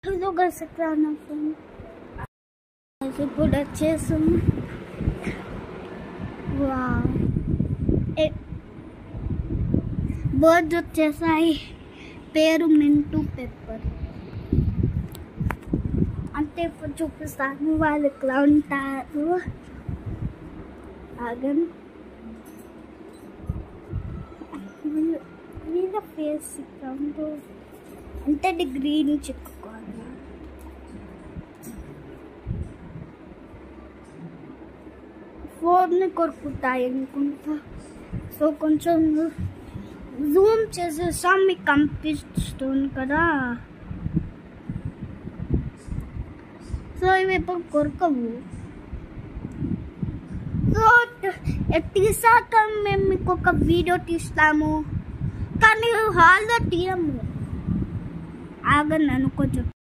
Hello guys, ekrana phone. ఇప్పుడు వచ్చేసాం. Wow, birds వచ్చేసాయి. పేరు మింటూ పెప్పర్. అంటే ఇప్పుడు చూపిస్తాను వాళ్ళు ఎట్లా ఉంటారు. ఆగన్ వీళ్ళ ఫేస్ ఇక్కడ అంటే గ్రీన్ చెప్పుకోవాలి. ఫోన్ని కొరుకుతాయి అనుకుంటా. సో కొంచెం జూమ్ చేసేసాం, మీకు కనిపిస్తుంది కదా. సో ఇవి ఇప్పుడు కొరకవు. సో తీసాక మేము మీకు ఒక వీడియో తీస్తాము, కానీ హాల్లో తీయము. ఆగండి, నన్ను కొంచెం